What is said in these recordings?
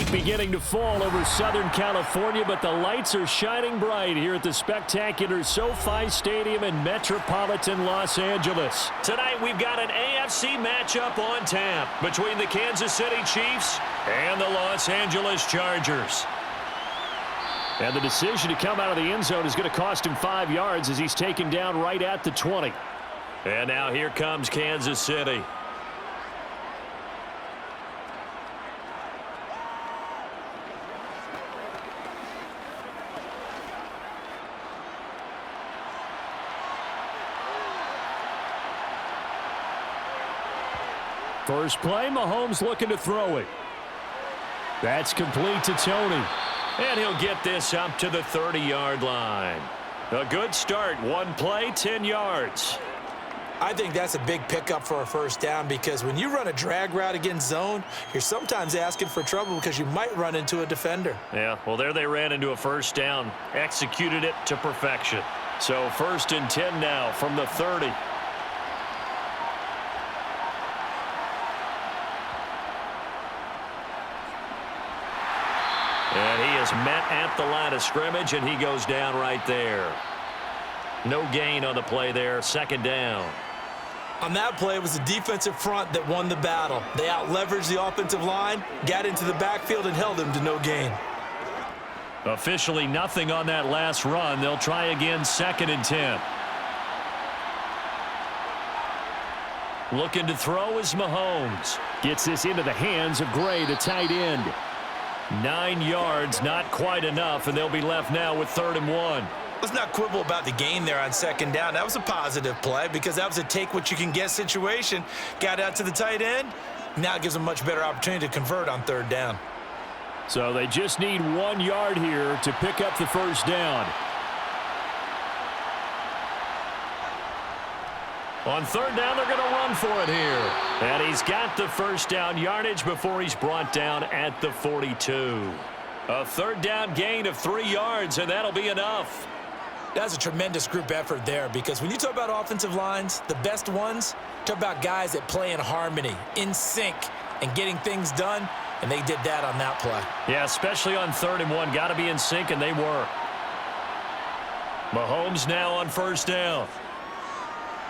night beginning to fall over Southern California, but the lights are shining bright here at the spectacular SoFi Stadium in metropolitan Los Angeles. Tonight we've got an AFC matchup on tap between the Kansas City Chiefs and the Los Angeles Chargers. And the decision to come out of the end zone is going to cost him 5 yards as he's taken down right at the 20. And now here comes Kansas City. First play, Mahomes looking to throw it. That's complete to Tony. And he'll get this up to the 30-yard line. A good start. One play, 10 yards. I think that's a big pickup for a first down because when you run a drag route against zone, you're sometimes asking for trouble because you might run into a defender. Yeah, well, there they ran into a first down. Executed it to perfection. So 1st and 10 now from the 30. And he is met at the line of scrimmage, and he goes down right there. No gain on the play there, 2nd down. On that play, it was the defensive front that won the battle. They out-leveraged the offensive line, got into the backfield, and held him to no gain. Officially nothing on that last run. They'll try again, 2nd and 10. Looking to throw is Mahomes. Gets this into the hands of Gray, the tight end. 9 yards, not quite enough, and they'll be left now with 3rd and 1. Let's not quibble about the gain there on 2nd down. That was a positive play because that was a take-what-you-can-get situation. Got out to the tight end. Now it gives them a much better opportunity to convert on 3rd down. So they just need 1 yard here to pick up the first down. On 3rd down, they're going to run for it here. And he's got the first down yardage before he's brought down at the 42. A 3rd down gain of 3 yards, and that'll be enough. That's a tremendous group effort there because when you talk about offensive lines, the best ones, talk about guys that play in harmony, in sync, and getting things done, and they did that on that play. Yeah, especially on 3rd and 1. Got to be in sync, and they were. Mahomes now on 1st down.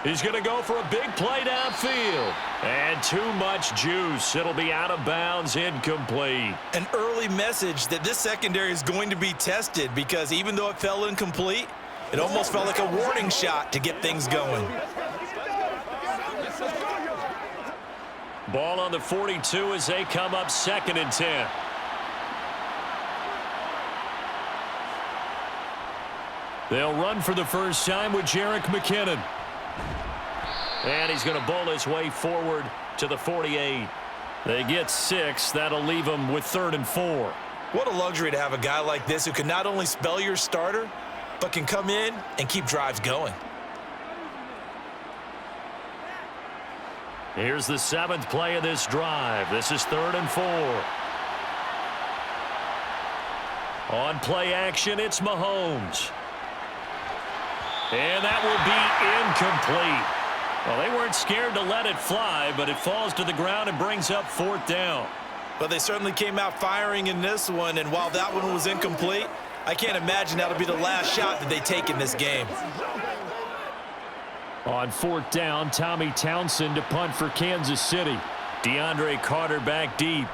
He's going to go for a big play downfield. And too much juice. It'll be out of bounds, incomplete. An early message that this secondary is going to be tested because even though it fell incomplete, it almost felt like a warning shot to get things going. Ball on the 42 as they come up 2nd and 10. They'll run for the first time with Jerick McKinnon. And he's going to bowl his way forward to the 48. They get 6. That'll leave them with 3rd and 4. What a luxury to have a guy like this who can not only spell your starter, but can come in and keep drives going. Here's the 7th play of this drive. This is 3rd and 4. On play action, it's Mahomes. And that will be incomplete. Well, they weren't scared to let it fly, but it falls to the ground and brings up 4th down. But they certainly came out firing in this one, and while that one was incomplete, I can't imagine that'll be the last shot that they take in this game. On 4th down, Tommy Townsend to punt for Kansas City. DeAndre Carter back deep.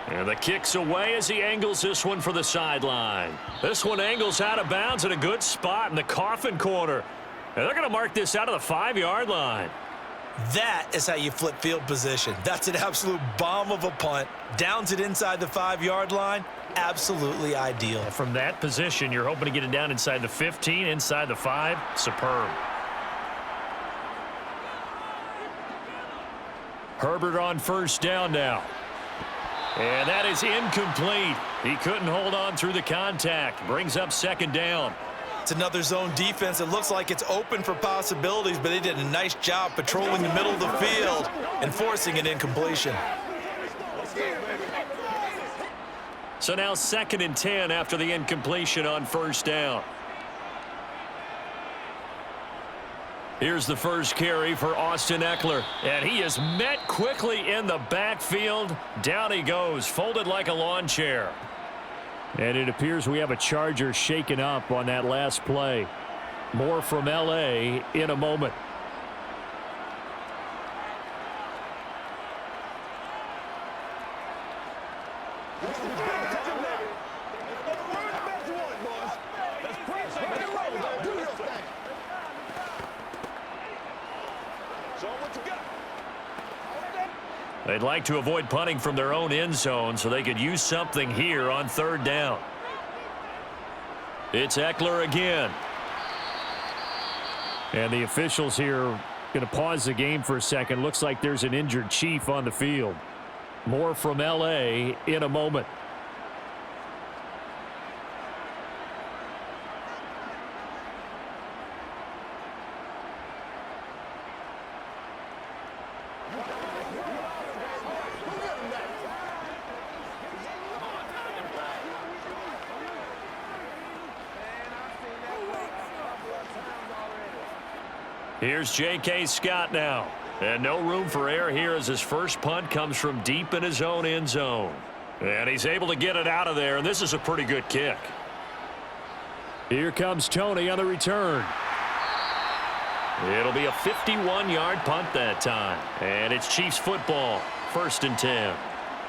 And the kick's away as he angles this one for the sideline. This one angles out of bounds at a good spot in the coffin corner. And they're going to mark this out of the 5-yard line. That is how you flip field position. That's an absolute bomb of a punt. Downs it inside the 5-yard line. Absolutely ideal. From that position, you're hoping to get it down inside the 15, inside the 5. Superb. Herbert on 1st down now. And that is incomplete. He couldn't hold on through the contact. Brings up 2nd down. It's another zone defense. It looks like it's open for possibilities, but they did a nice job patrolling the middle of the field and forcing an incompletion. So now 2nd and 10 after the incompletion on 1st down. Here's the first carry for Austin Eckler. And he is met quickly in the backfield. Down he goes, folded like a lawn chair. And it appears we have a Charger shaken up on that last play. More from L.A. in a moment. They'd like to avoid punting from their own end zone so they could use something here on third down. It's Eckler again. And the officials here going to pause the game for a second. Looks like there's an injured Chief on the field. More from L.A. in a moment. Here's J.K. Scott now. And no room for error here as his first punt comes from deep in his own end zone. And he's able to get it out of there, and this is a pretty good kick. Here comes Tony on the return. It'll be a 51-yard punt that time. And it's Chiefs football, 1st and 10.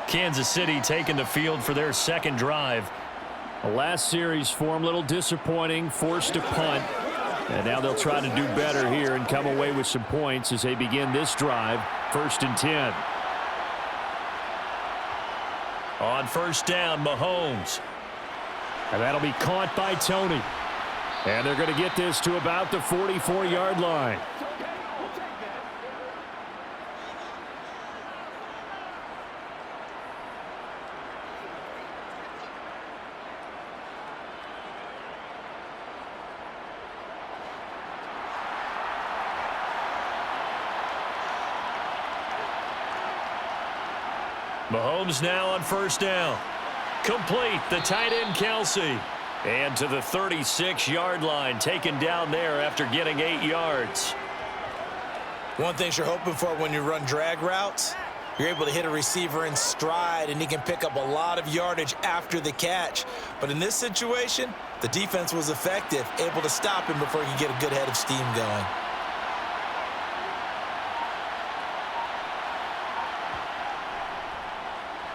Kansas City taking the field for their second drive. The last series for him, a little disappointing, forced to punt. And now they'll try to do better here and come away with some points as they begin this drive, 1st and 10. On first down, Mahomes. And that'll be caught by Tony. And they're going to get this to about the 44-yard line. Mahomes now on first down. Complete, the tight end Kelsey. And to the 36-yard line, taken down there after getting 8 yards. One thing you're hoping for when you run drag routes, you're able to hit a receiver in stride, and he can pick up a lot of yardage after the catch. But in this situation, the defense was effective, able to stop him before he could get a good head of steam going.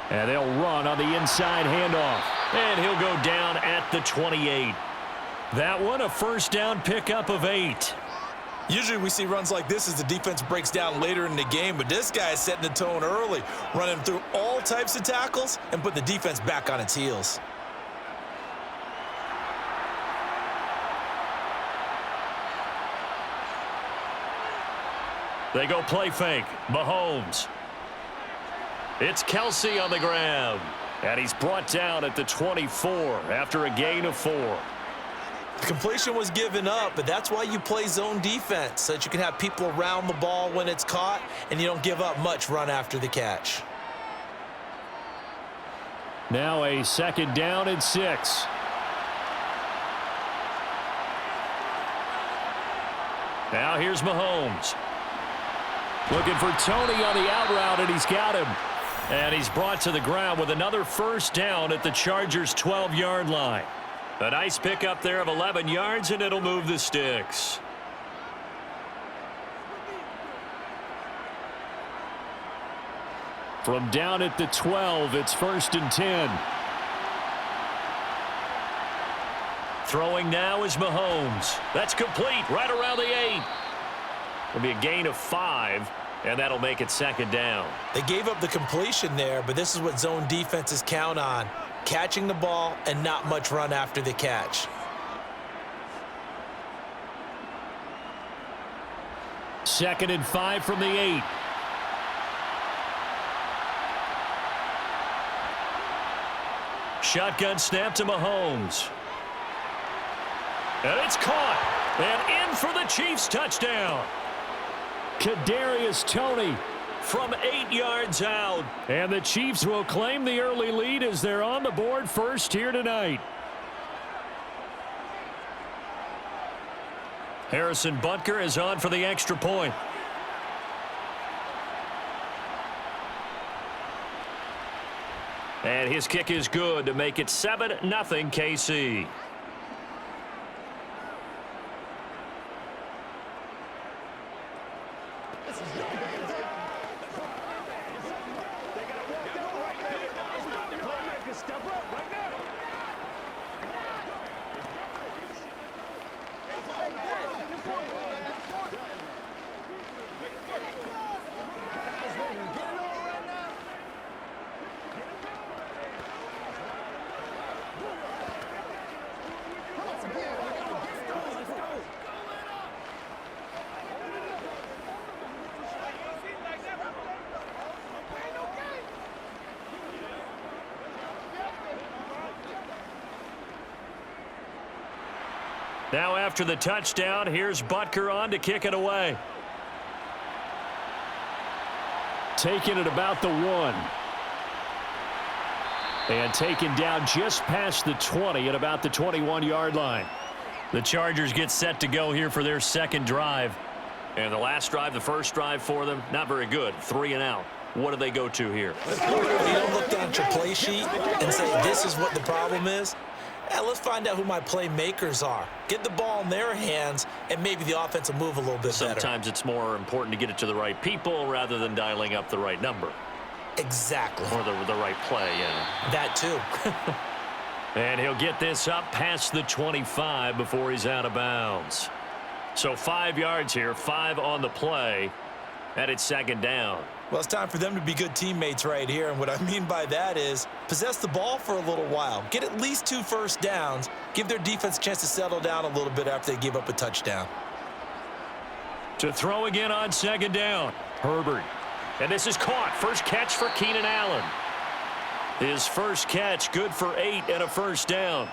And they'll run on the inside handoff. And he'll go down at the 28. That one, a first down pickup of 8. Usually we see runs like this as the defense breaks down later in the game, but this guy is setting the tone early, running through all types of tackles and put the defense back on its heels. They go play fake. Mahomes. It's Kelsey on the ground. And he's brought down at the 24 after a gain of 4. The completion was given up, but that's why you play zone defense, so that you can have people around the ball when it's caught, and you don't give up much run after the catch. Now a 2nd down and 6. Now here's Mahomes. Looking for Tony on the out route, and he's got him. And he's brought to the ground with another first down at the Chargers' 12-yard line. A nice pickup there of 11 yards, and it'll move the sticks. From down at the 12, it's 1st and 10. Throwing now is Mahomes. That's complete right around the 8. It'll be a gain of 5. And that'll make it 2nd down. They gave up the completion there, but this is what zone defenses count on. Catching the ball and not much run after the catch. 2nd and 5 from the 8. Shotgun snap to Mahomes. And it's caught. And in for the Chiefs touchdown. Kadarius Toney from 8 yards out. And the Chiefs will claim the early lead as they're on the board first here tonight. Harrison Butker is on for the extra point. And his kick is good to make it 7-0 KC. Now after the touchdown, here's Butker on to kick it away. Taking it about the 1. And taken down just past the 20 at about the 21-yard line. The Chargers get set to go here for their second drive. And the last drive, the first drive for them, not very good. 3 and out. What do they go to here? You don't look down at your play sheet and say, this is what the problem is. Let's find out who my playmakers are. Get the ball in their hands, and maybe the offense will move a little bit better. Sometimes it's more important to get it to the right people rather than dialing up the right number. Exactly. Or the right play, yeah. That too. And he'll get this up past the 25 before he's out of bounds. So 5 yards here, 5 on the play, and it's second down. Well, it's time for them to be good teammates right here, and what I mean by that is possess the ball for a little while. Get at least 2 first downs. Give their defense a chance to settle down a little bit after they give up a touchdown. To throw again on second down, Herbert. And this is caught. First catch for Keenan Allen. His first catch, good for 8 and a first down.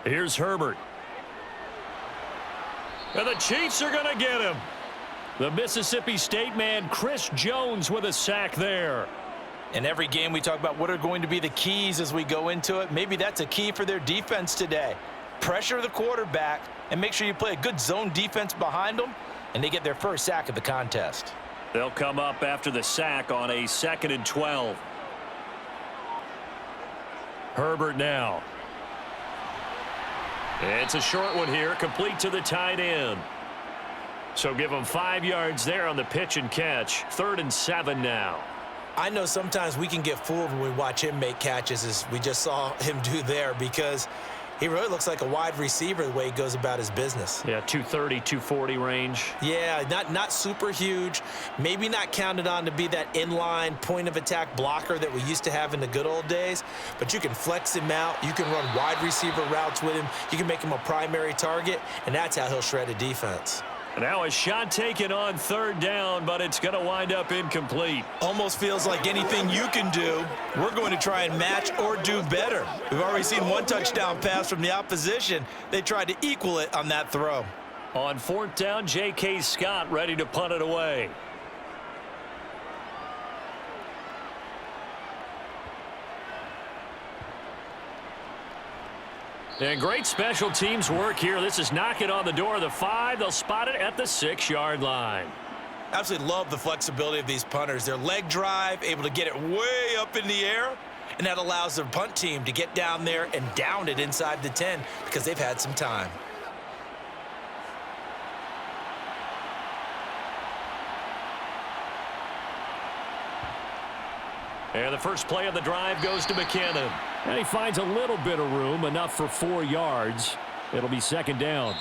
Here's Herbert. And the Chiefs are going to get him. The Mississippi State man, Chris Jones, with a sack there. In every game we talk about what are going to be the keys as we go into it. Maybe that's a key for their defense today. Pressure the quarterback and make sure you play a good zone defense behind them, and they get their first sack of the contest. They'll come up after the sack on a 2nd and 12. Herbert now. It's a short one here, complete to the tight end. So give him 5 yards there on the pitch and catch. 3rd and 7 now. I know sometimes we can get fooled when we watch him make catches, as we just saw him do there, because he really looks like a wide receiver the way he goes about his business. Yeah, 230, 240 range. Yeah, not super huge. Maybe not counted on to be that inline point-of-attack blocker that we used to have in the good old days, but you can flex him out. You can run wide receiver routes with him. You can make him a primary target, and that's how he'll shred a defense. Now a shot taken on 3rd down, but it's going to wind up incomplete. Almost feels like anything you can do, we're going to try and match or do better. We've already seen 1 touchdown pass from the opposition. They tried to equal it on that throw. On 4th down, J.K. Scott ready to punt it away. And great special teams work here. This is knocking on the door of the 5. They'll spot it at the 6-yard line. Absolutely love the flexibility of these punters. Their leg drive, able to get it way up in the air, and that allows their punt team to get down there and down it inside the 10 because they've had some time. And the first play of the drive goes to McKinnon. And he finds a little bit of room, enough for 4 yards. It'll be second down.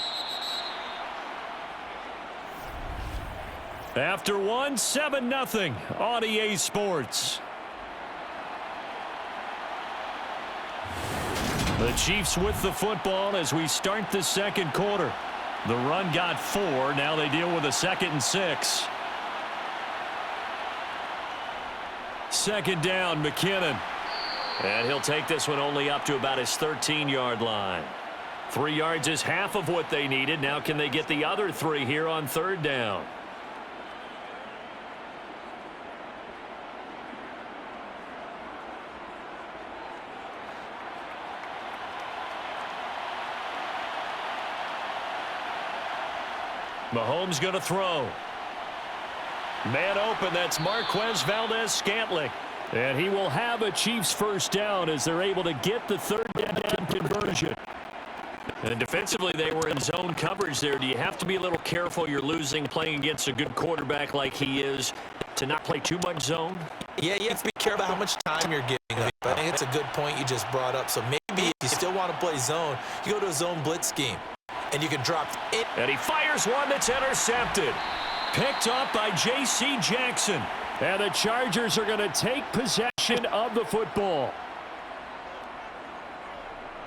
After 1, 7-0 on EA Sports. The Chiefs with the football as we start the second quarter. The run got 4. Now they deal with a 2nd and 6. Second down, McKinnon. And he'll take this one only up to about his 13-yard line. 3 yards is half of what they needed. Now can they get the other 3 here on third down? Mahomes going to throw. Man open, that's Marquez Valdez-Scantling. And he will have a Chiefs first down as they're able to get the third down conversion. And defensively, they were in zone coverage there. Do you have to be a little careful? You're losing playing against a good quarterback like he is to not play too much zone? Yeah, you have to be careful how much time you're giving up. I think it's a good point you just brought up. So maybe if you still want to play zone, you go to a zone blitz scheme. And you can drop it. And he fires one that's intercepted. Picked up by J.C. Jackson. And the Chargers are going to take possession of the football.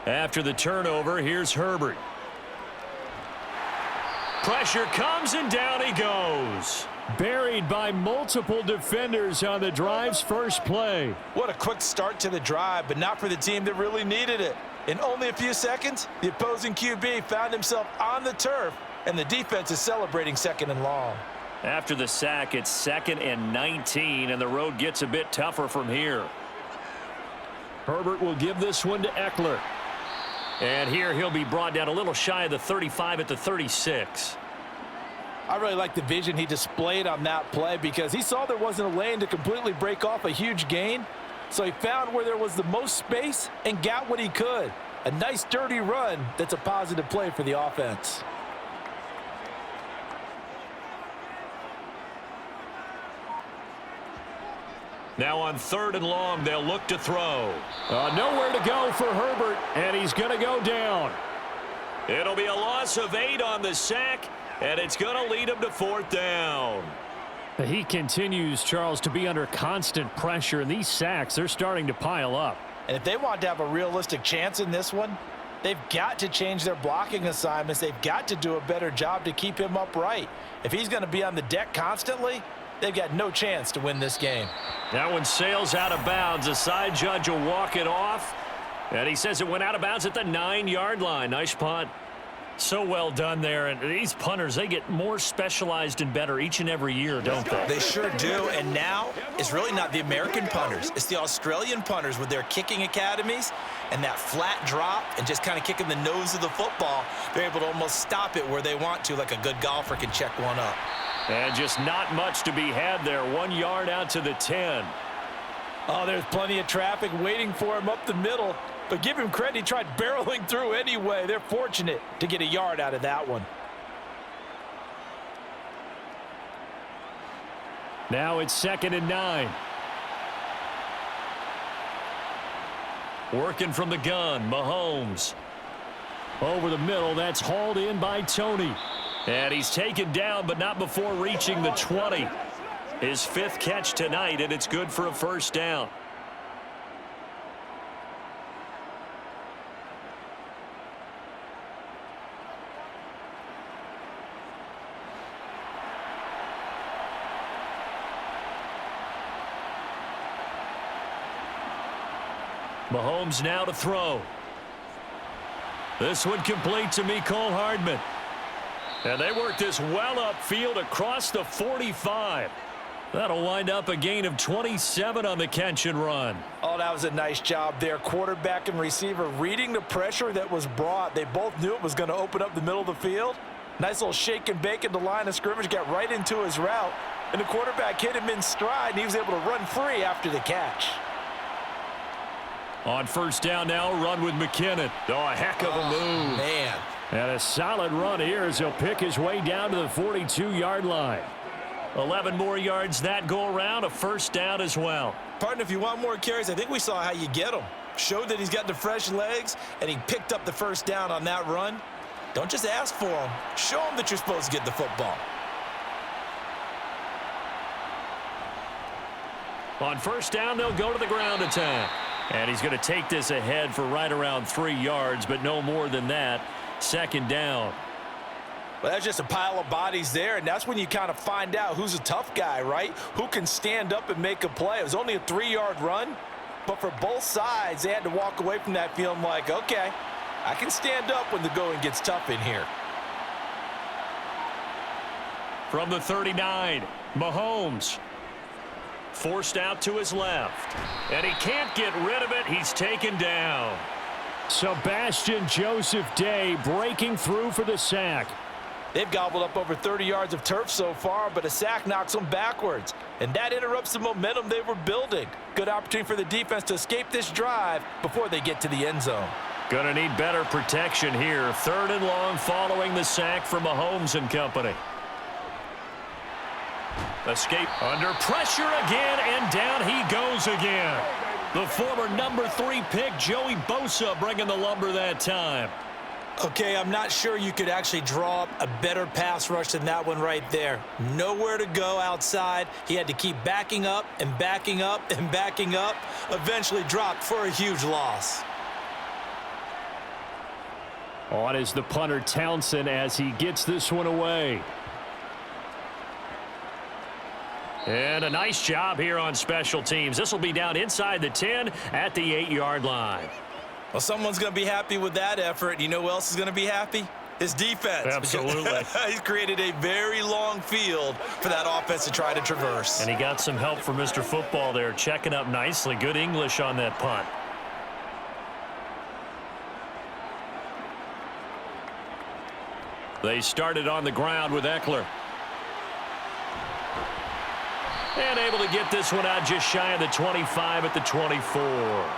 After the turnover, here's Herbert. Pressure comes and down he goes. Buried by multiple defenders on the drive's first play. What a quick start to the drive, but not for the team that really needed it. In only a few seconds, the opposing QB found himself on the turf, and the defense is celebrating second and long. After the sack, it's 2nd and 19, and the road gets a bit tougher from here. Herbert will give this one to Eckler. And here he'll be brought down a little shy of the 35 at the 36. I really like the vision he displayed on that play because he saw there wasn't a lane to completely break off a huge gain. So he found where there was the most space and got what he could. A nice dirty run that's a positive play for the offense. Now on 3rd and long, they'll look to throw. Nowhere to go for Herbert, and he's going to go down. It'll be a loss of 8 on the sack, and it's going to lead him to 4th down. He continues, Charles, to be under constant pressure, and these sacks, they're starting to pile up. And if they want to have a realistic chance in this one, they've got to change their blocking assignments. They've got to do a better job to keep him upright. If he's going to be on the deck constantly, they've got no chance to win this game. That one sails out of bounds. The side judge will walk it off, and he says it went out of bounds at the 9-yard line. Nice punt. So well done there, and these punters, they get more specialized and better each and every year, don't they? They sure do, and now it's really not the American punters. It's the Australian punters with their kicking academies and that flat drop and just kind of kicking the nose of the football. They're able to almost stop it where they want to, like a good golfer can check one up. And just not much to be had there. 1 yard out to the 10. Oh, there's plenty of traffic waiting for him up the middle. But give him credit, he tried barreling through anyway. They're fortunate to get a yard out of that one. Now it's 2nd and 9. Working from the gun, Mahomes. Over the middle, that's hauled in by Tony. And he's taken down, but not before reaching the 20. His 5th catch tonight, and it's good for a first down. Mahomes now to throw. This one complete to Mecole Hardman. And they work this well upfield across the 45. That'll wind up a gain of 27 on the catch and run. Oh, that was a nice job there. Quarterback and receiver reading the pressure that was brought. They both knew it was going to open up the middle of the field. Nice little shake and bake at the line of scrimmage, got right into his route. And the quarterback hit him in stride, and he was able to run free after the catch. On first down now, run with McKinnon. Oh, a heck of a move. Man. And a solid run here as he'll pick his way down to the 42-yard line. 11 more yards that go around, a first down as well. Partner, if you want more carries, I think we saw how you get them. Showed that he's got the fresh legs, and he picked up the first down on that run. Don't just ask for them. Show them that you're supposed to get the football. On first down, they'll go to the ground attack. And he's going to take this ahead for right around 3 yards, but no more than that. 2nd down. Well, that's just a pile of bodies there, and that's when you kind of find out who's a tough guy, right? Who can stand up and make a play. It was only a 3-yard run, but for both sides, they had to walk away from that feeling like, okay, I can stand up when the going gets tough in here. From the 39, Mahomes. Forced out to his left. And he can't get rid of it. He's taken down. Sebastian Joseph Day breaking through for the sack. They've gobbled up over 30 yards of turf so far, but a sack knocks them backwards. And that interrupts the momentum they were building. Good opportunity for the defense to escape this drive before they get to the end zone. Gonna need better protection here. 3rd and long following the sack from Mahomes and company. Escape under pressure again, and down he goes again. The former number 3 pick, Joey Bosa, bringing the lumber that time. Okay, I'm not sure you could actually draw up a better pass rush than that one right there. Nowhere to go outside. He had to keep backing up and backing up and backing up. Eventually dropped for a huge loss. On is the punter Townsend as he gets this one away. And a nice job here on special teams. This will be down inside the 10 at the 8-yard line. Well, someone's going to be happy with that effort. You know who else is going to be happy? His defense. Absolutely. He's created a very long field for that offense to try to traverse. And he got some help from Mr. Football there, checking up nicely. Good English on that punt. They started on the ground with Eckler. And able to get this one out just shy of the 25 at the 24.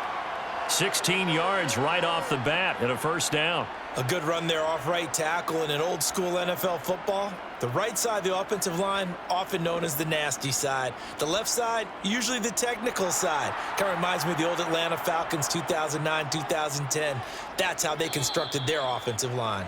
16 yards right off the bat and a first down. A good run there off right tackle in an old school NFL football. The right side of the offensive line, often known as the nasty side. The left side, usually the technical side. Kind of reminds me of the old Atlanta Falcons 2009, 2010. That's how they constructed their offensive line.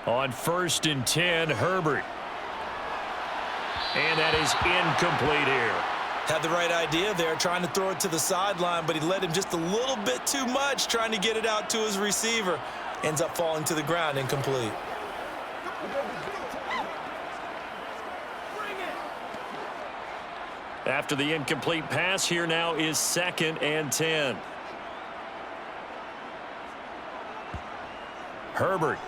On 1st and 10, Herbert. And that is incomplete here. Had the right idea there, trying to throw it to the sideline, but he led him just a little bit too much, trying to get it out to his receiver. Ends up falling to the ground, incomplete. After the incomplete pass, here now is 2nd and 10. Herbert.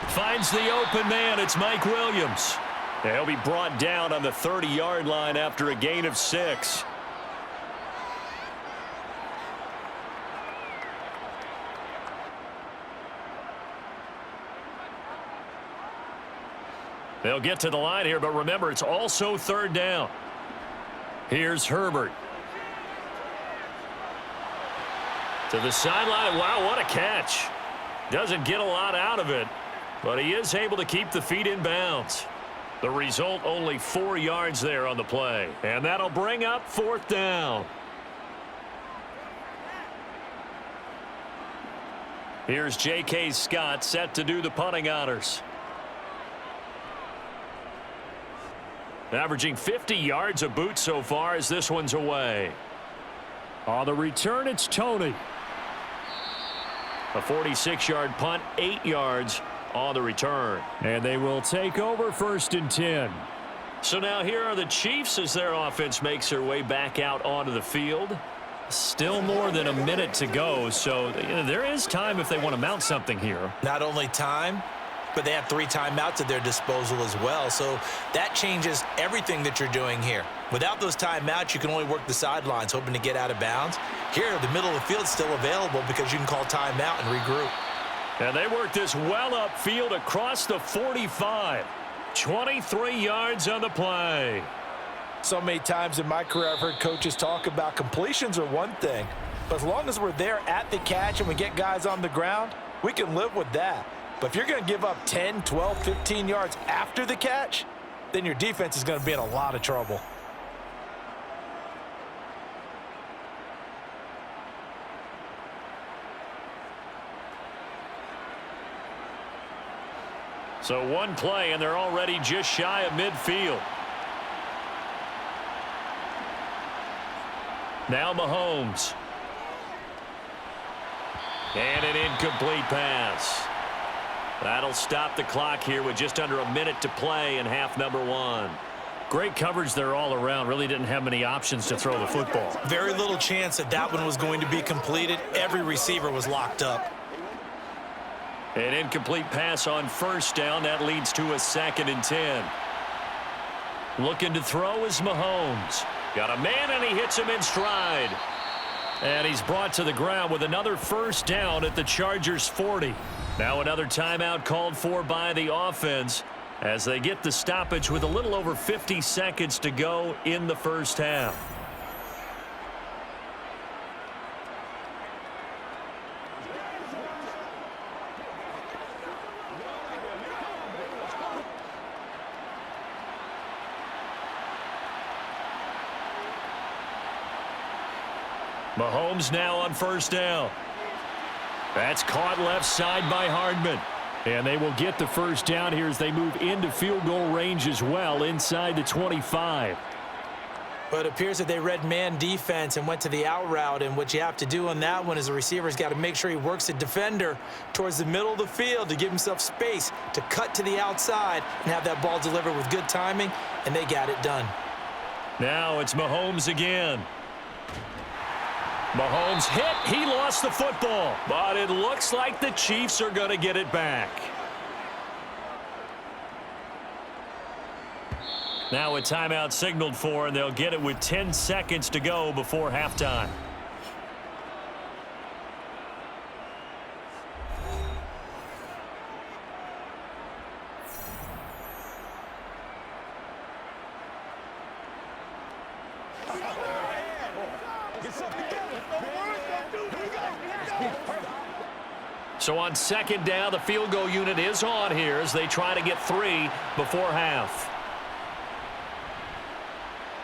Finds the open man. It's Mike Williams. He'll be brought down on the 30-yard line after a gain of 6. They'll get to the line here, but remember, it's also 3rd down. Here's Herbert. To the sideline. Wow, what a catch. Doesn't get a lot out of it, but he is able to keep the feet in bounds. The result, only 4 yards there on the play. And that'll bring up 4th down. Here's J.K. Scott set to do the punting honors. Averaging 50 yards a boot so far as this one's away. On the return, it's Tony. A 46-yard punt, 8 yards on the return. And they will take over 1st and 10. So now here are the Chiefs as their offense makes their way back out onto the field. Still more than a minute to go, so there is time if they want to mount something here. Not only time, but they have 3 timeouts at their disposal as well. So that changes everything that you're doing here. Without those timeouts, you can only work the sidelines, hoping to get out of bounds. Here, the middle of the field's still available because you can call timeout and regroup. And they work this well upfield across the 45. 23 yards on the play. So many times in my career, I've heard coaches talk about completions are one thing. But as long as we're there at the catch and we get guys on the ground, we can live with that. But if you're going to give up 10, 12, 15 yards after the catch, then your defense is going to be in a lot of trouble. So one play, and they're already just shy of midfield. Now Mahomes. And an incomplete pass. That'll stop the clock here with just under a minute to play in half number 1. Great coverage there all around. Really didn't have many options to throw the football. Very little chance that that one was going to be completed. Every receiver was locked up. An incomplete pass on first down. That leads to a 2nd and 10. Looking to throw is Mahomes. Got a man, and he hits him in stride. And he's brought to the ground with another first down at the Chargers' 40. Now another timeout called for by the offense as they get the stoppage with a little over 50 seconds to go in the first half. Mahomes now on first down. That's caught left side by Hardman. And they will get the first down here as they move into field goal range as well inside the 25. But it appears that they read man defense and went to the out route. And what you have to do on that one is the receiver's got to make sure he works the defender towards the middle of the field to give himself space to cut to the outside and have that ball delivered with good timing. And they got it done. Now it's Mahomes again. Mahomes hit. He lost the football. But it looks like the Chiefs are going to get it back. Now a timeout signaled for, and they'll get it with 10 seconds to go before halftime. So on second down, the field goal unit is on here as they try to get 3 before half.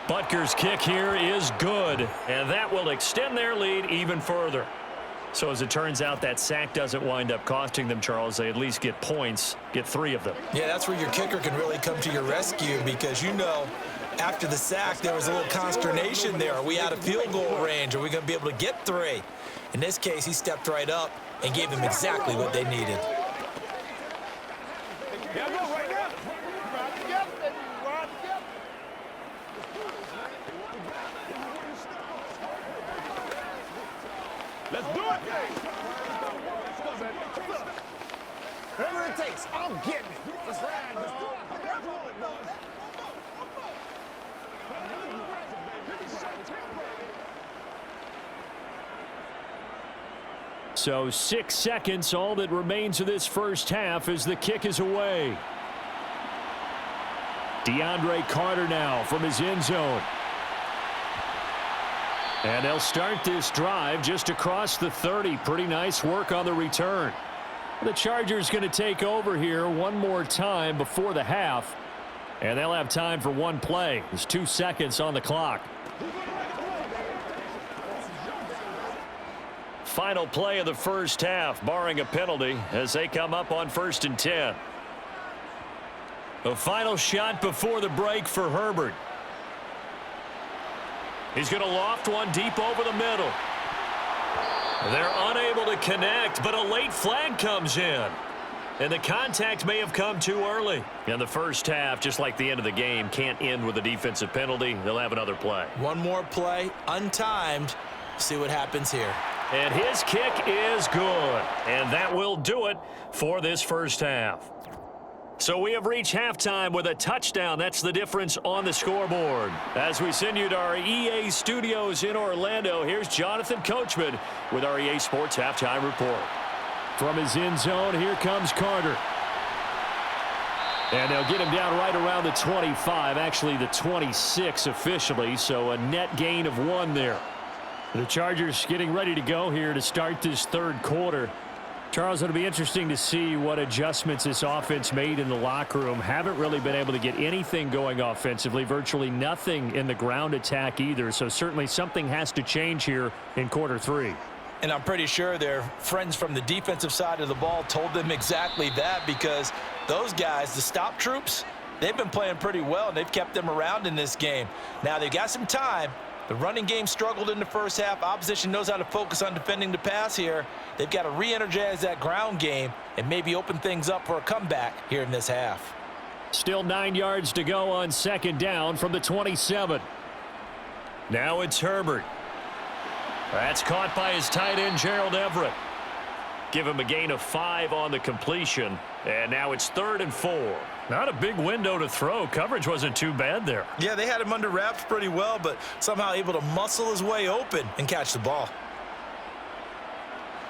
Butker's kick here is good, and that will extend their lead even further. So as it turns out, that sack doesn't wind up costing them, Charles. They at least get points, get 3 of them. Yeah, that's where your kicker can really come to your rescue because, you know, after the sack, there was a little consternation there. Are we out of field goal range? Are we going to be able to get 3? In this case, he stepped right up and gave them exactly what they needed. Let's do it! Whatever it takes, I'm getting it. Let's ride, dog. So 6 seconds, all that remains of this first half as the kick is away. DeAndre Carter now from his end zone. And they'll start this drive just across the 30. Pretty nice work on the return. The Chargers going to take over here one more time before the half. And they'll have time for one play. There's 2 seconds on the clock. Final play of the first half, barring a penalty, as they come up on 1st and 10. A final shot before the break for Herbert. He's going to loft one deep over the middle. They're unable to connect, but a late flag comes in. And the contact may have come too early. And the first half, just like the end of the game, can't end with a defensive penalty. They'll have another play. One more play, untimed. See what happens here. And his kick is good. And that will do it for this first half. So we have reached halftime with a touchdown. That's the difference on the scoreboard. As we send you to our EA studios in Orlando, here's Jonathan Coachman with our EA Sports Halftime Report. From his end zone, here comes Carter. And they'll get him down right around the 25, actually the 26 officially, so a net gain of 1 there. The Chargers getting ready to go here to start this third quarter. Charles, it'll be interesting to see what adjustments this offense made in the locker room. Haven't really been able to get anything going offensively, virtually nothing in the ground attack either, so certainly something has to change here in quarter 3. And I'm pretty sure their friends from the defensive side of the ball told them exactly that because those guys, the stop troops, they've been playing pretty well, and they've kept them around in this game. Now, they've got some time, The running game struggled in the first half. Opposition knows how to focus on defending the pass here. They've got to re-energize that ground game and maybe open things up for a comeback here in this half. Still 9 yards to go on second down from the 27. Now it's Herbert. That's caught by his tight end, Gerald Everett. Give him a gain of 5 on the completion. And now it's 3rd and 4. Not a big window to throw. Coverage wasn't too bad there. Yeah, they had him under wraps pretty well, but somehow able to muscle his way open and catch the ball.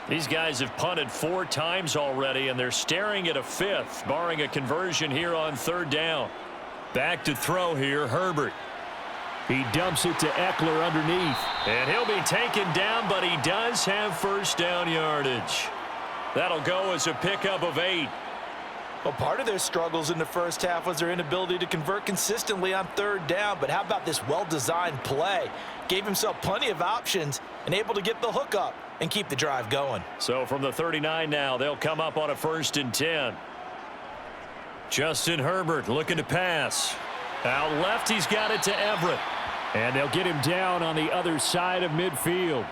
These guys have punted 4 times already, and they're staring at a 5th, barring a conversion here on 3rd down. Back to throw here, Herbert. He dumps it to Eckler underneath. And he'll be taken down, but he does have first down yardage. That'll go as a pickup of 8. Well, part of their struggles in the first half was their inability to convert consistently on 3rd down. But how about this well-designed play? Gave himself plenty of options and able to get the hook up and keep the drive going. So from the 39 now, they'll come up on a 1st and 10. Justin Herbert looking to pass. Out left, he's got it to Everett. And they'll get him down on the other side of midfield.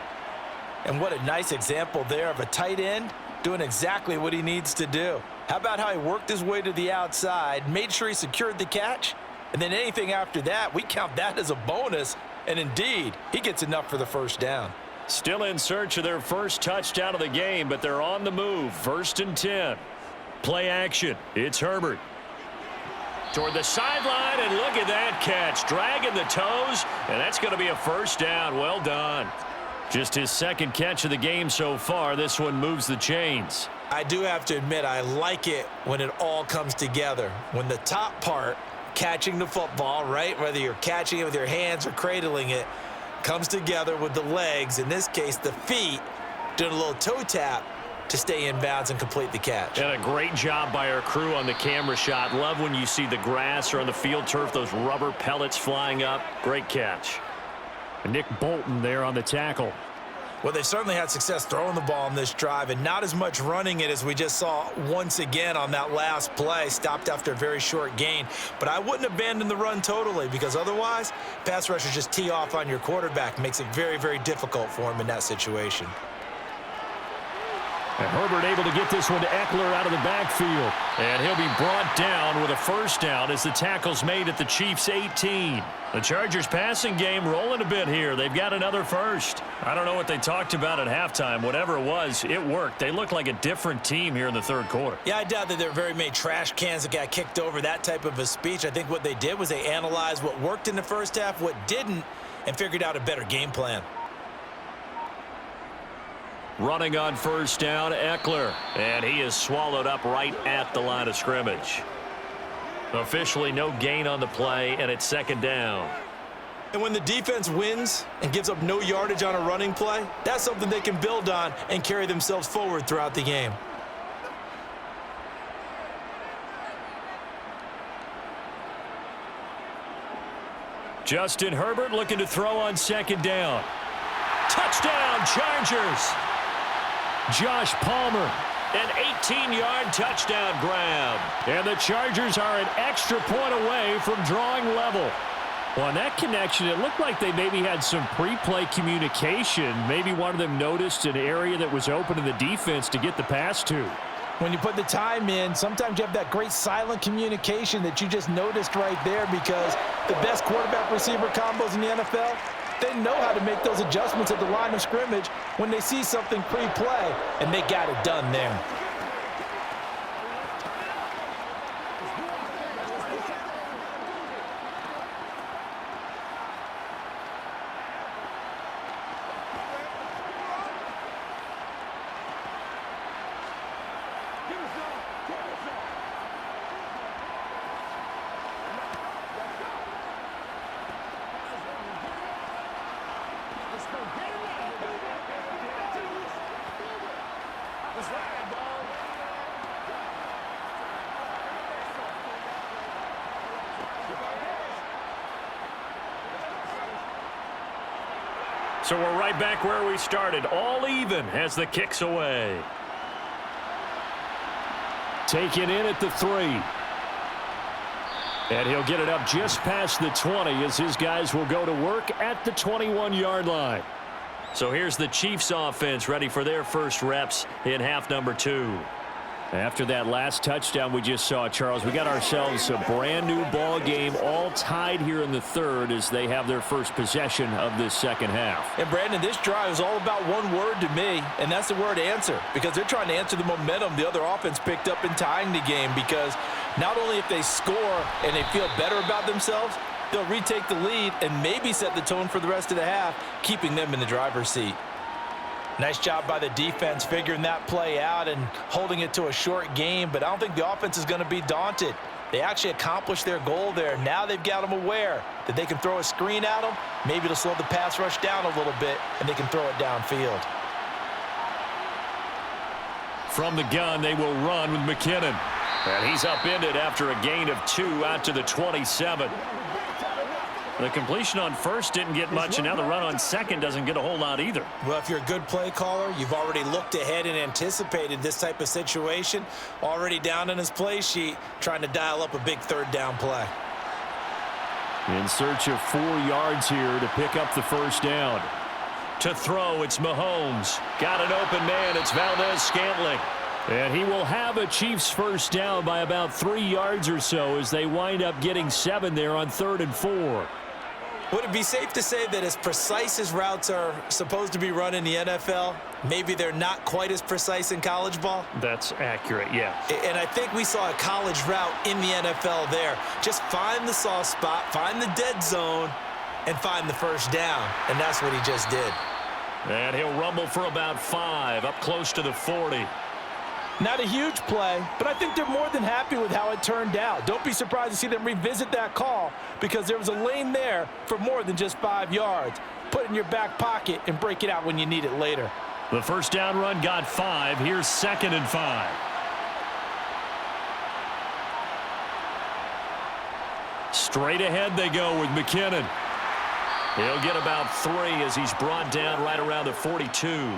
And what a nice example there of a tight end doing exactly what he needs to do. How about how he worked his way to the outside, made sure he secured the catch, and then anything after that, we count that as a bonus. And indeed, he gets enough for the first down. Still in search of their first touchdown of the game, but they're on the move. 1st and 10. Play action. It's Herbert. Toward the sideline, and look at that catch. Dragging the toes, and that's going to be a first down. Well done. Just his 2nd catch of the game so far. This one moves the chains. I do have to admit, I like it when it all comes together. When the top part, catching the football, right, whether you're catching it with your hands or cradling it, comes together with the legs, in this case the feet, doing a little toe tap to stay in bounds and complete the catch. And a great job by our crew on the camera shot. Love when you see the grass or on the field turf, those rubber pellets flying up. Great catch. And Nick Bolton there on the tackle. Well, they've certainly had success throwing the ball on this drive and not as much running it as we just saw once again on that last play. Stopped after a very short gain. But I wouldn't abandon the run totally, because otherwise, pass rushers just tee off on your quarterback. Makes it very, very difficult for him in that situation. And Herbert able to get this one to Eckler out of the backfield. And he'll be brought down with a first down as the tackle's made at the Chiefs' 18. The Chargers passing game rolling a bit here. They've got another first. I don't know what they talked about at halftime. Whatever it was, it worked. They look like a different team here in the 3rd quarter. Yeah, I doubt that there are very many trash cans that got kicked over, that type of a speech. I think what they did was they analyzed what worked in the first half, what didn't, and figured out a better game plan. Running on first down, Eckler. And he is swallowed up right at the line of scrimmage. Officially no gain on the play, and it's 2nd down. And when the defense wins and gives up no yardage on a running play, that's something they can build on and carry themselves forward throughout the game. Justin Herbert looking to throw on 2nd down. Touchdown, Chargers! Josh Palmer, an 18-yard touchdown grab. And the Chargers are an extra point away from drawing level. Well, on that connection, it looked like they maybe had some pre-play communication. Maybe one of them noticed an area that was open to the defense to get the pass to. When you put the time in, sometimes you have that great silent communication that you just noticed right there, because the best quarterback-receiver combos in the NFL, they know how to make those adjustments at the line of scrimmage when they see something pre-play, and they got it done there. So we're right back where we started, all even as the kick's away. Taken in at the 3. And he'll get it up just past the 20 as his guys will go to work at the 21-yard line. So here's the Chiefs offense ready for their first reps in half number 2. After that last touchdown we just saw, Charles, we got ourselves a brand new ball game, all tied here in the third as they have their first possession of this second half. And Brandon, this drive is all about one word to me, and that's the word answer, because they're trying to answer the momentum the other offense picked up in tying the game, because not only if they score and they feel better about themselves, they'll retake the lead and maybe set the tone for the rest of the half, keeping them in the driver's seat. Nice job by the defense figuring that play out and holding it to a short game, but I don't think the offense is going to be daunted. They actually accomplished their goal there. Now they've got them aware that they can throw a screen at them, maybe to slow the pass rush down a little bit, and they can throw it downfield. From the gun, they will run with McKinnon. And he's upended after a gain of 2 out to the 27. The completion on first didn't get much, and now the run on second doesn't get a whole lot either. Well, if you're a good play caller, you've already looked ahead and anticipated this type of situation. Already down on his play sheet, trying to dial up a big third down play. In search of 4 yards here to pick up the first down. To throw, it's Mahomes. Got an open man, it's Valdez-Scantling. And he will have a Chiefs first down by about 3 yards or so as they wind up getting 7 there on 3rd and 4. Would it be safe to say that as precise as routes are supposed to be run in the NFL, maybe they're not quite as precise in college ball? That's accurate, yeah. And I think we saw a college route in the NFL there. Just find the soft spot, find the dead zone, and find the first down. And that's what he just did. And he'll rumble for about 5, up close to the 40. Not a huge play, but I think they're more than happy with how it turned out. Don't be surprised to see them revisit that call because there was a lane there for more than just 5 yards. Put it in your back pocket and break it out when you need it later. The first down run got 5. Here's 2nd and 5. Straight ahead they go with McKinnon. He'll get about 3 as he's brought down right around the 42.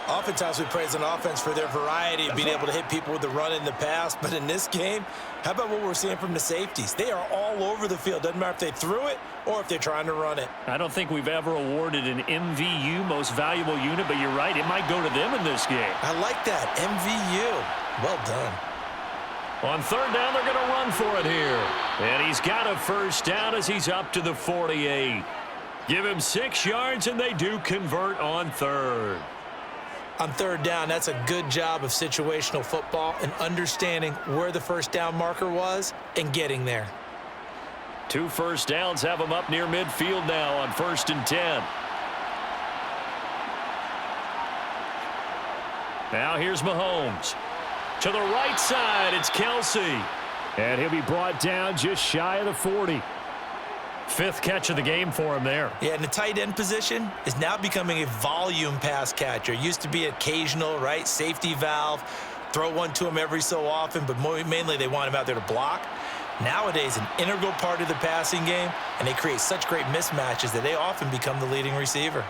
Oftentimes we praise an offense for their variety of being able to hit people with the run in the pass. But in this game, how about what we're seeing from the safeties? They are all over the field. Doesn't matter if they threw it or if they're trying to run it. I don't think we've ever awarded an MVU, most valuable unit, but you're right. It might go to them in this game. I like that. MVU. Well done. On 3rd down, they're going to run for it here. And he's got a first down as he's up to the 48. Give him 6 yards, and they do convert on 3rd. On 3rd down, that's a good job of situational football and understanding where the first down marker was and getting there. 2 first downs have them up near midfield now on 1st and 10. Now here's Mahomes. To the right side, it's Kelsey. And he'll be brought down just shy of the 40. 5th catch of the game for him there. Yeah, and the tight end position is now becoming a volume pass catcher. Used to be occasional, right? Safety valve. Throw one to him every so often, but mainly they want him out there to block. Nowadays, an integral part of the passing game, and they create such great mismatches that they often become the leading receiver.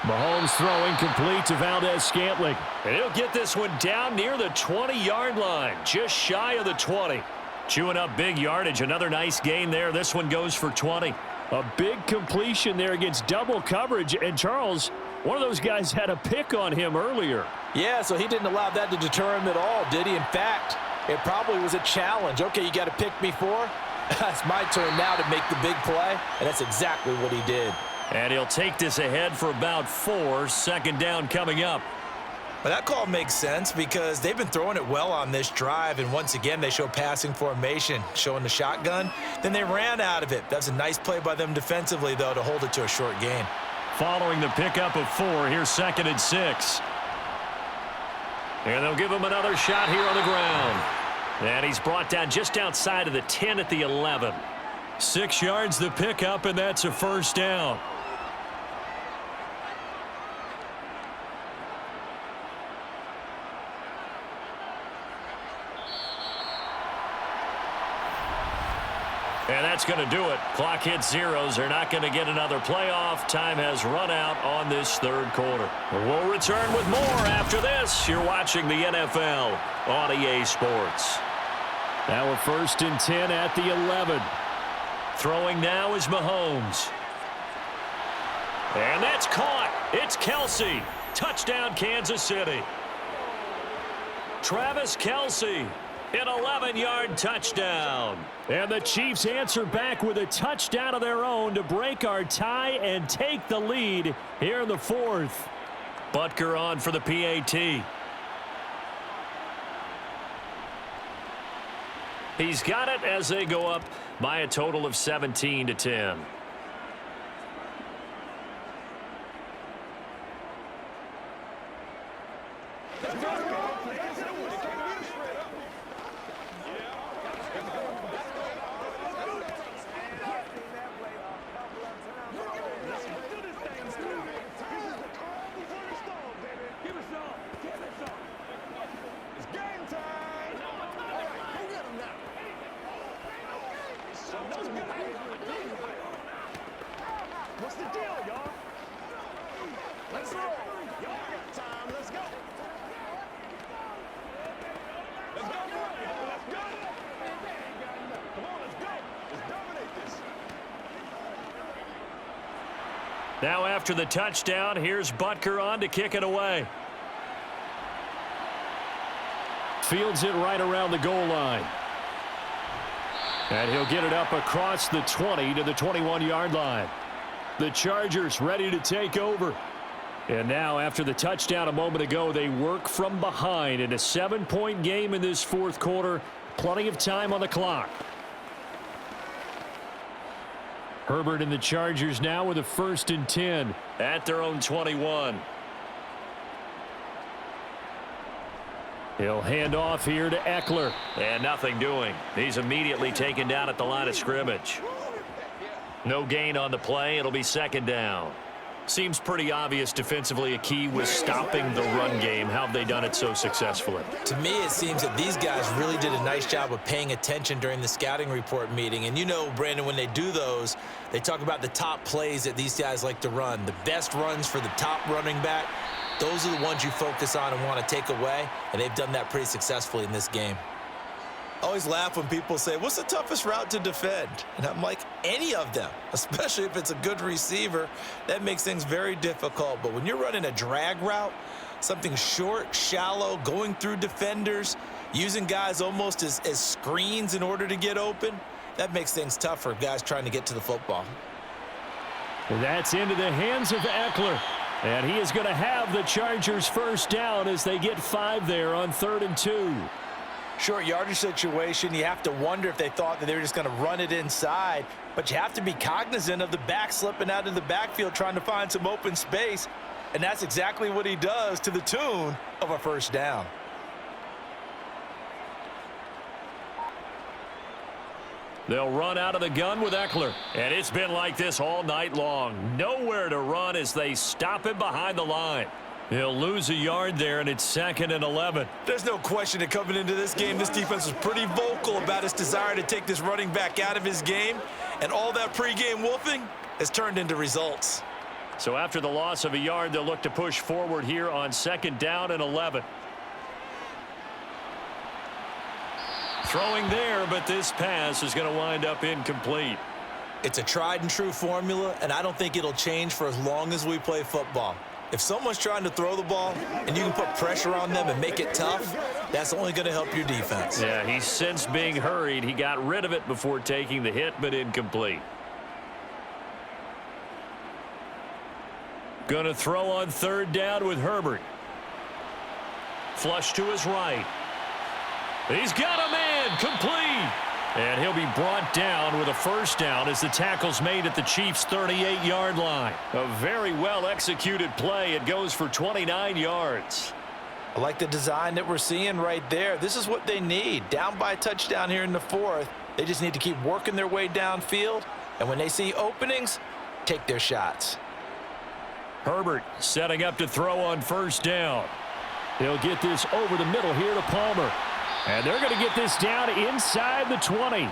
Mahomes throwing complete to Valdez-Scantling. And he'll get this one down near the 20-yard line, just shy of the 20. Chewing up big yardage. Another nice gain there. This one goes for 20. A big completion there against double coverage. And Charles, one of those guys had a pick on him earlier. Yeah, so he didn't allow that to deter him at all, did he? In fact, it probably was a challenge. Okay, you got to pick me 4. It's my turn now to make the big play, and that's exactly what he did. And he'll take this ahead for about 4. 2nd down coming up. But that call makes sense because they've been throwing it well on this drive, and once again they show passing formation, showing the shotgun. Then they ran out of it. That's a nice play by them defensively, though, to hold it to a short gain. Following the pickup of 4, here's 2nd and 6. And they'll give him another shot here on the ground. And he's brought down just outside of the 10 at the 11. 6 yards the pickup, and that's a first down. And that's going to do it. Clock hits 0s. They're not going to get another playoff. Time has run out on this 3rd quarter. We'll return with more after this. You're watching the NFL on EA Sports. Now we're 1st and 10 at the 11. Throwing now is Mahomes. And that's caught. It's Kelsey. Touchdown, Kansas City. Travis Kelsey, an 11-yard touchdown. And the Chiefs answer back with a touchdown of their own to break our tie and take the lead here in the 4th. Butker on for the PAT. He's got it as they go up by a total of 17-10. What's the deal, y'all? Let's roll. Y'all got time. Let's go. Let's go. Let's go. Come on, let's go. Let's dominate this. Now after the touchdown, here's Butker on to kick it away. Fields it right around the goal line. And he'll get it up across the 20 to the 21-yard line. The Chargers ready to take over. And now after the touchdown a moment ago, they work from behind in a 7-point game in this 4th quarter. Plenty of time on the clock. Herbert and the Chargers now with a 1st and 10 at their own 21. He'll hand off here to Eckler. And nothing doing. He's immediately taken down at the line of scrimmage. No gain on the play. It'll be 2nd down. Seems pretty obvious defensively a key was stopping the run game. How have they done it so successfully? To me, it seems that these guys really did a nice job of paying attention during the scouting report meeting. And you know, Brandon, when they do those, they talk about the top plays that these guys like to run. The best runs for the top running back. Those are the ones you focus on and want to take away. And they've done that pretty successfully in this game. I always laugh when people say, what's the toughest route to defend? And I'm like, any of them, especially if it's a good receiver. That makes things very difficult. But when you're running a drag route, something short, shallow, going through defenders, using guys almost as screens in order to get open, that makes things tough for guys trying to get to the football. And that's into the hands of Eckler. And he is going to have the Chargers 1st down as they get 5 there on 3rd and 2. Short yardage situation, you have to wonder if they thought that they were just going to run it inside. But you have to be cognizant of the back slipping out of the backfield trying to find some open space. And that's exactly what he does to the tune of a 1st down. They'll run out of the gun with Eckler. And it's been like this all night long. Nowhere to run as they stop him behind the line. He'll lose a yard there, and it's 2nd and 11. There's no question that coming into this game, this defense was pretty vocal about its desire to take this running back out of his game. And all that pregame wolfing has turned into results. So after the loss of a yard, they'll look to push forward here on 2nd down and 11. Throwing there, but this pass is going to wind up incomplete. It's a tried and true formula, and I don't think it'll change for as long as we play football. If someone's trying to throw the ball and you can put pressure on them and make it tough, that's only going to help your defense. Yeah, he's since being hurried. He got rid of it before taking the hit, but incomplete. Going to throw on 3rd down with Herbert. Flush to his right. He's got a man, complete. And he'll be brought down with a 1st down as the tackle's made at the Chiefs' 38-yard line. A very well-executed play. It goes for 29 yards. I like the design that we're seeing right there. This is what they need. Down by a touchdown here in the 4th. They just need to keep working their way downfield. And when they see openings, take their shots. Herbert setting up to throw on 1st down. He'll get this over the middle here to Palmer. And they're going to get this down inside the 20.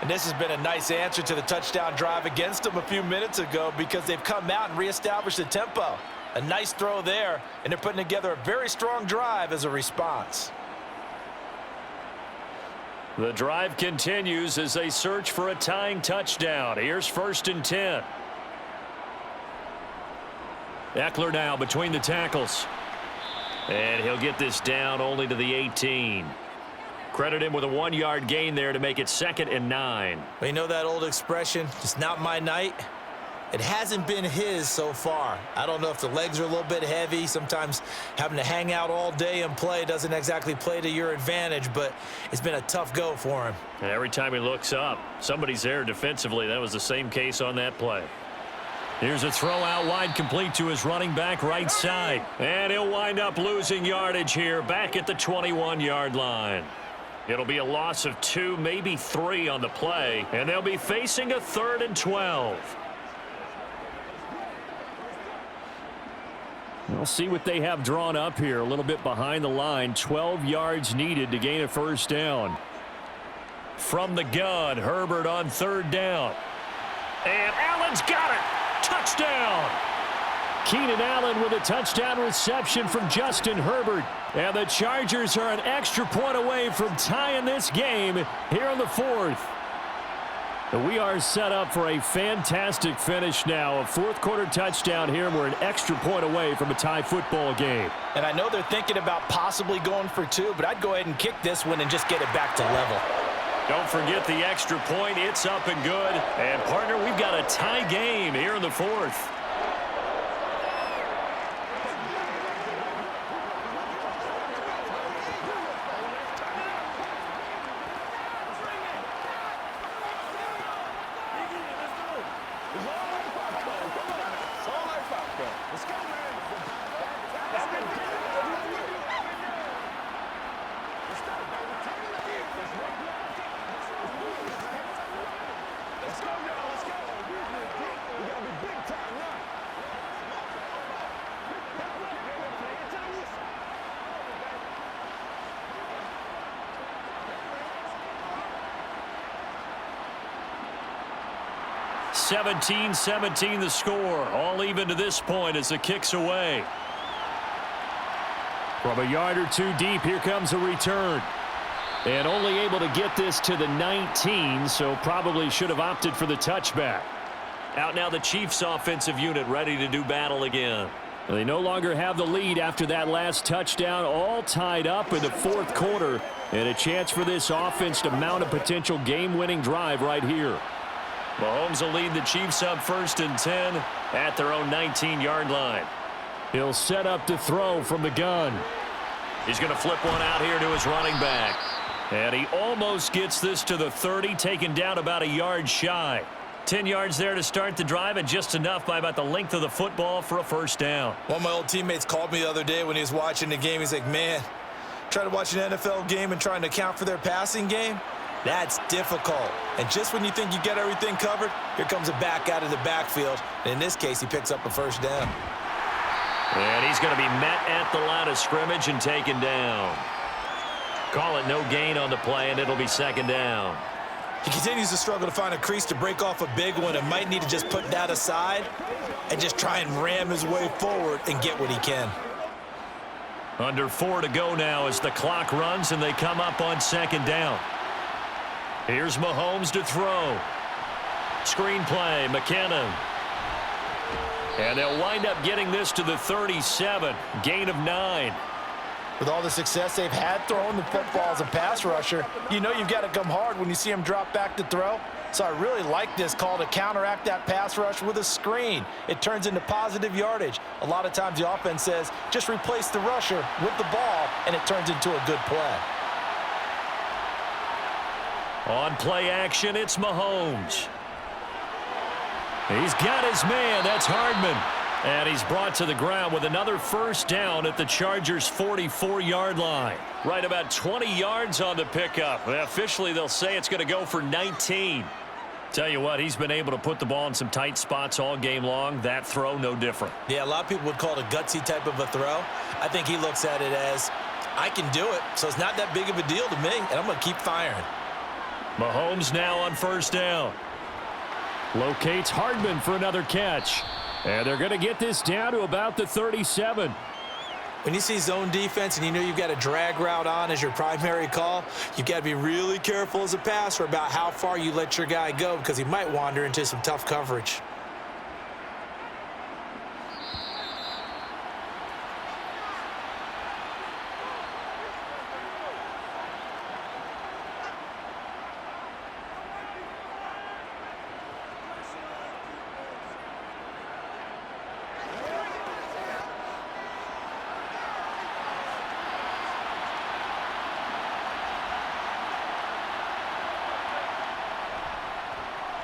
And this has been a nice answer to the touchdown drive against them a few minutes ago because they've come out and reestablished the tempo. A nice throw there, and they're putting together a very strong drive as a response. The drive continues as they search for a tying touchdown. Here's 1st and 10. Eckler now between the tackles. And he'll get this down only to the 18. Credit him with a 1-yard gain there to make it 2nd and 9. Well, you know that old expression, it's not my night? It hasn't been his so far. I don't know if the legs are a little bit heavy. Sometimes having to hang out all day and play doesn't exactly play to your advantage, but it's been a tough go for him. And every time he looks up, somebody's there defensively. That was the same case on that play. Here's a throw out wide, complete to his running back right side. And he'll wind up losing yardage here back at the 21-yard line. It'll be a loss of 2, maybe 3 on the play, and they'll be facing a 3rd and 12. We'll see what they have drawn up here. A little bit behind the line. 12 yards needed to gain a 1st down. From the gun, Herbert on 3rd down. And Allen's got it. Touchdown. Keenan Allen with a touchdown reception from Justin Herbert. And the Chargers are an extra point away from tying this game here in the 4th. We are set up for a fantastic finish now. A 4th quarter touchdown here, and we're an extra point away from a tie football game. And I know they're thinking about possibly going for 2, but I'd go ahead and kick this one and just get it back to level. Don't forget the extra point. It's up and good. And, partner, we've got a tie game here in the 4th. (17-17) the score. All even to this point as the kick's away. From a yard or 2 deep, here comes a return. And only able to get this to the 19, so probably should have opted for the touchback. Out now the Chiefs offensive unit ready to do battle again. They no longer have the lead after that last touchdown, all tied up in the 4th quarter. And a chance for this offense to mount a potential game-winning drive right here. Mahomes will lead the Chiefs up 1st and 10 at their own 19-yard line. He'll set up to throw from the gun. He's going to flip one out here to his running back. And he almost gets this to the 30, taken down about a yard shy. 10 yards there to start the drive, and just enough by about the length of the football for a 1st down. One of my old teammates called me the other day when he was watching the game. He's like, man, trying to watch an NFL game and trying to account for their passing game? That's difficult. And just when you think you get everything covered, here comes a back out of the backfield. And in this case, he picks up a 1st down. And he's going to be met at the line of scrimmage and taken down. Call it no gain on the play, and it'll be 2nd down. He continues to struggle to find a crease to break off a big one and might need to just put that aside and just try and ram his way forward and get what he can. Under 4 to go now as the clock runs and they come up on 2nd down. Here's Mahomes to throw. Screen play, McKinnon. And they'll wind up getting this to the 37. Gain of 9. With all the success they've had throwing the football as a pass rusher, you know you've got to come hard when you see him drop back to throw. So I really like this call to counteract that pass rush with a screen. It turns into positive yardage. A lot of times the offense says, just replace the rusher with the ball, and it turns into a good play. On play action, it's Mahomes. He's got his man. That's Hardman. And he's brought to the ground with another 1st down at the Chargers' 44-yard line. Right about 20 yards on the pickup. Officially, they'll say it's going to go for 19. Tell you what, he's been able to put the ball in some tight spots all game long. That throw, no different. Yeah, a lot of people would call it a gutsy type of a throw. I think he looks at it as, I can do it, so it's not that big of a deal to me, and I'm going to keep firing. Mahomes now on 1st down. Locates Hardman for another catch. And they're going to get this down to about the 37. When you see zone defense and you know you've got a drag route on as your primary call, you've got to be really careful as a passer about how far you let your guy go because he might wander into some tough coverage.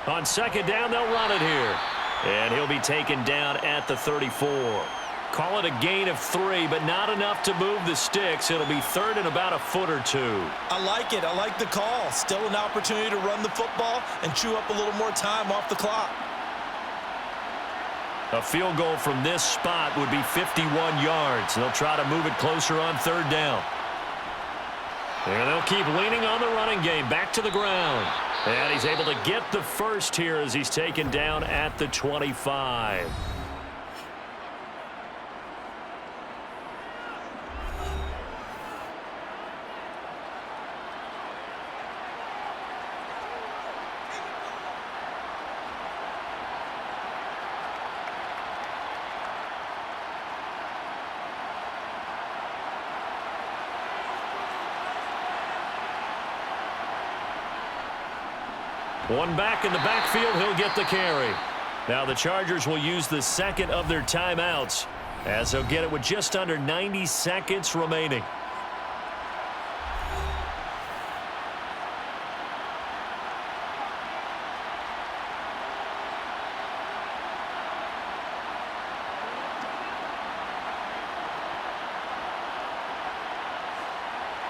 On second down, they'll run it here. And he'll be taken down at the 34. Call it a gain of 3, but not enough to move the sticks. It'll be third and about a foot or two. I like it. I like the call. Still an opportunity to run the football and chew up a little more time off the clock. A field goal from this spot would be 51 yards. They'll try to move it closer on third down. And they'll keep leaning on the running game. Back to the ground. And he's able to get the first here as he's taken down at the 25. One back in the backfield, he'll get the carry. Now the Chargers will use the second of their timeouts as they'll get it with just under 90 seconds remaining.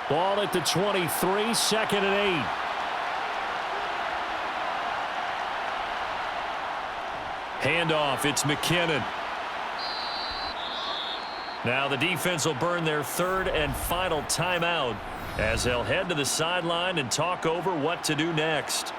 Ball at the 23, second and 8. Handoff, it's McKinnon. Now the defense will burn their third and final timeout as they'll head to the sideline and talk over what to do next.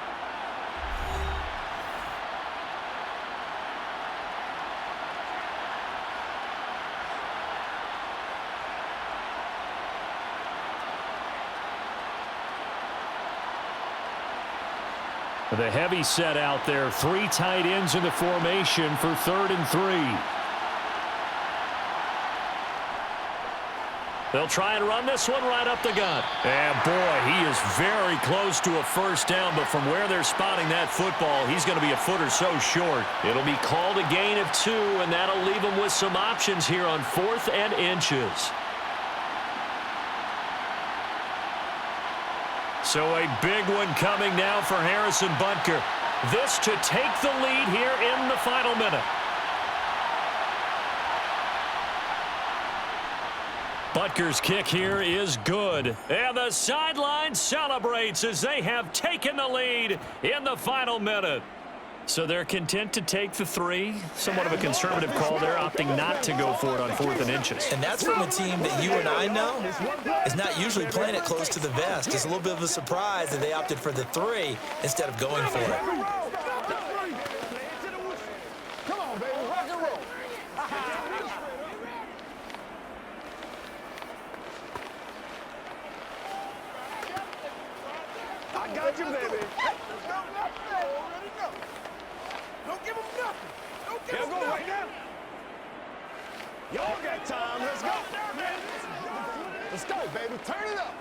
The heavy set out there. 3 tight ends in the formation for third and 3. They'll try and run this one right up the gut. And boy, he is very close to a first down, but from where they're spotting that football, he's going to be a foot or so short. It'll be called a gain of 2, and that'll leave him with some options here on 4th and inches. So a big one coming now for Harrison Butker. This to take the lead here in the final minute. Butker's kick here is good. And the sideline celebrates as they have taken the lead in the final minute. So they're content to take the 3. Somewhat of a conservative call there, opting not to go for it on 4th and inches. And that's from a team that you and I know is not usually playing it close to the vest. It's a little bit of a surprise that they opted for the 3 instead of going for it. Come on, baby, rock and roll. I got you, baby. Don't give him nothing. Don't give him nothing. Right now. Y'all got time. Let's go. Let's go, baby. Turn it up.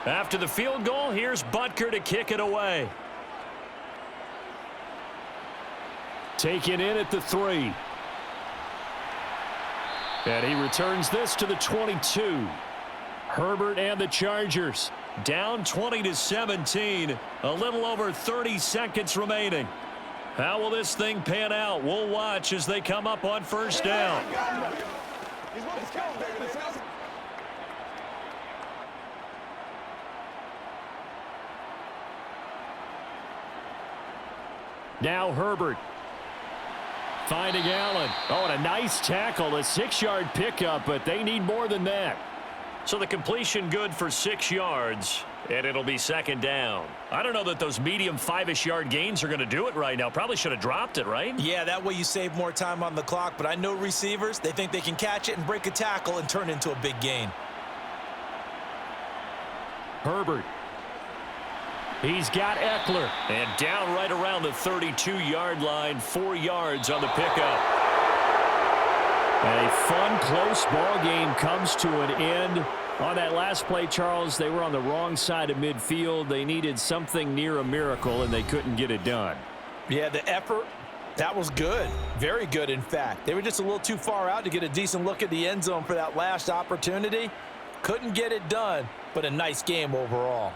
After the field goal, here's Butker to kick it away. Taken in at the 3. And he returns this to the 22. Herbert and the Chargers down 20-17. A little over 30 seconds remaining. How will this thing pan out? We'll watch as they come up on first down. Now Herbert. Finding Allen. Oh, and a nice tackle. A 6-yard pickup, but they need more than that. So the completion good for 6 yards, and it'll be second down. I don't know that those medium 5-ish yard gains are going to do it right now. Probably should have dropped it, right? Yeah, that way you save more time on the clock, but I know receivers, they think they can catch it and break a tackle and turn it into a big gain. Herbert. He's got Eckler. And down right around the 32-yard line, 4 yards on the pickup. A fun, close ball game comes to an end. On that last play, Charles, they were on the wrong side of midfield. They needed something near a miracle, and they couldn't get it done. Yeah, the effort, that was good. Very good, in fact. They were just a little too far out to get a decent look at the end zone for that last opportunity. Couldn't get it done, but a nice game overall.